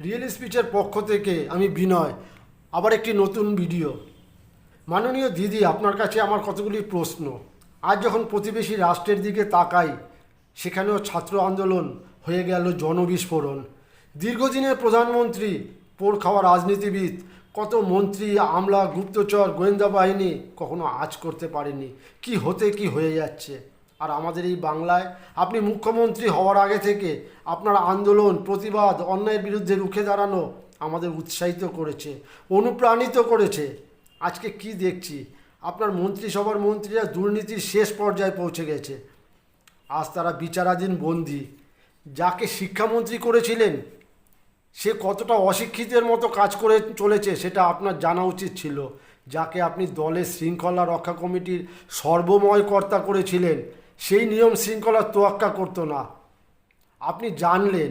Real স্পিচের পক্ষ থেকে আমি বিনয়, আবার একটি নতুন ভিডিও। মাননীয় দিদি, আপনার কাছে আমার কতগুলি প্রশ্ন। আজ যখন প্রতিবেশী রাষ্ট্রের দিকে তাকাই, সেখানেও ছাত্র আন্দোলন হয়ে গেল জনবিস্ফোরণ। দীর্ঘদিনের প্রধানমন্ত্রী, পোড় খাওয়া রাজনীতিবিদ, কত মন্ত্রী, আমলা, গুপ্তচর, গোয়েন্দা বাহিনী কখনো আজ করতে পারেনি কি হতে কি হয়ে যাচ্ছে। আর আমাদের এই বাংলায় আপনি মুখ্যমন্ত্রী হওয়ার আগে থেকে আপনার আন্দোলন, প্রতিবাদ, অন্যায়ের বিরুদ্ধে রুখে দাঁড়ানো আমাদের উৎসাহিত করেছে, অনুপ্রাণিত করেছে। আজকে কি দেখছি, আপনার মন্ত্রিসভার মন্ত্রীরা দুর্নীতির শেষ পর্যায়ে পৌঁছে গেছে। আজ তারা বিচারাধীন বন্দী। যাকে শিক্ষামন্ত্রী করেছিলেন, সে কতটা অশিক্ষিতের মতো কাজ করে চলেছে সেটা আপনার জানা উচিত ছিল। যাকে আপনি দলের শৃঙ্খলা রক্ষা কমিটির সর্বময় কর্তা করেছিলেন, সেই নিয়ম শৃঙ্খলার তোয়াক্কা করতো না। আপনি জানলেন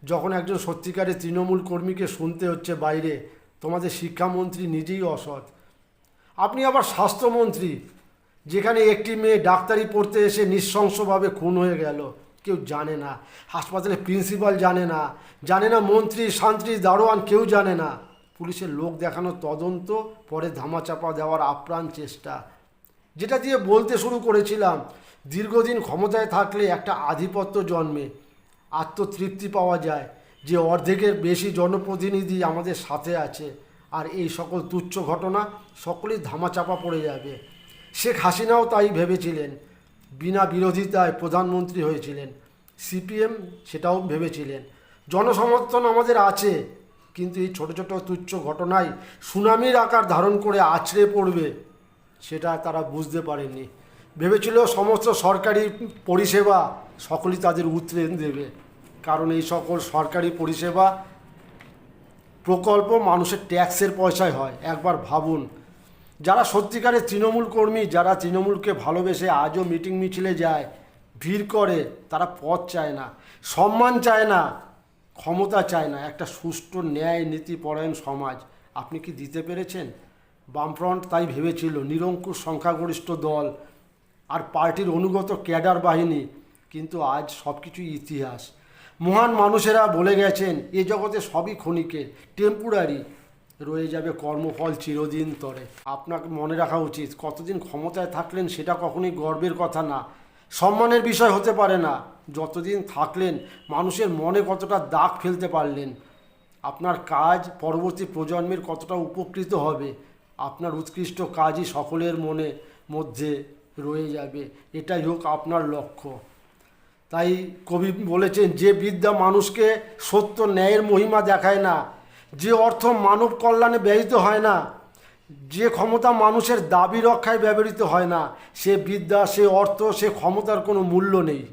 যখন একজন সত্যিকারের তৃণমূল কর্মীকে শুনতে হচ্ছে বাইরে, তোমাদের শিক্ষামন্ত্রী নিজেই অসৎ। আপনি আবার স্বাস্থ্যমন্ত্রী, যেখানে একটি মেয়ে ডাক্তারি পড়তে এসে নৃশংসভাবে খুন হয়ে গেল, কেউ জানে না। হাসপাতালে প্রিন্সিপাল জানে না, জানে না মন্ত্রী, শান্ত্রী, দারোয়ান, কেউ জানে না। পুলিশের লোক দেখানোর তদন্ত, পরে ধামাচাপা দেওয়ার আপ্রাণ চেষ্টা। যেটা দিয়ে বলতে শুরু করেছিলাম, দীর্ঘদিন ক্ষমতায় থাকলে একটা আধিপত্য জন্মে, আত্মতৃপ্তি পাওয়া যায় যে অর্ধেকের বেশি জনপ্রতিনিধি আমাদের সাথে আছে। আর এই সকল তুচ্ছ ঘটনা সকলেই ধামাচাপা পড়ে যাবে। শেখ হাসিনাও তাই ভেবেছিলেন, বিনা বিরোধিতায় প্রধানমন্ত্রী হয়েছিলেন। সিপিএম সেটাও ভেবেছিলেন। জনসমর্থন আমাদের আছে, কিন্তু এই ছোট ছোট তুচ্ছ ঘটনায় সুনামির আকার ধারণ করে আছড়ে পড়বে, সেটা তারা বুঝতে পারেনি। ভেবেছিল সমস্ত সরকারি পরিষেবা সকলেই তাদের উতরে দেবে, কারণ এই সকল সরকারি পরিষেবা প্রকল্প মানুষের ট্যাক্সের পয়সায় হয়। একবার ভাবুন, যারা সত্যিকারের তৃণমূল কর্মী, যারা তৃণমূলকে ভালোবেসে আজও মিটিং মিছিলে যায়, ভিড় করে, তারা পদ চায় না, সম্মান চায় না, ক্ষমতা চায় না, একটা সুষ্ঠু ন্যায় নীতিপরায়ণ সমাজ। আপনি কি দিতে পেরেছেন? বামফ্রন্ট তাই ভেবেছিল, নিরঙ্কুশ সংখ্যাগরিষ্ঠ দল আর পার্টির অনুগত ক্যাডার বাহিনী। কিন্তু আজ সব কিছুই ইতিহাস। মহান মানুষেরা বলে গেছেন, এ জগতে সবই ক্ষণিকের, টেম্পোরারি, রয়ে যাবে কর্মফল চিরদিন তরে। আপনাকে মনে রাখা উচিত, কতদিন ক্ষমতায় থাকলেন সেটা কখনোই গর্বের কথা না, সম্মানের বিষয় হতে পারে না। যতদিন থাকলেন মানুষের মনে কতটা দাগ ফেলতে পারলেন, আপনার কাজ পরবর্তী প্রজন্মের কতটা উপকৃত হবে, আপনার উৎকৃষ্ট কাজই সকলের মধ্যে রয়ে যাবে। এটাই হোক আপনার লক্ষ্য। তাই কবি বলেছেন, যে বিদ্যা মানুষকে সত্য ন্যায়ের মহিমা দেখায় না, যে অর্থ মানব কল্যাণে ব্যয়িত হয় না, যে ক্ষমতা মানুষের দাবি রক্ষায় ব্যবহৃত হয় না, সে বিদ্যা, সে অর্থ, সে ক্ষমতার কোনো মূল্য নেই।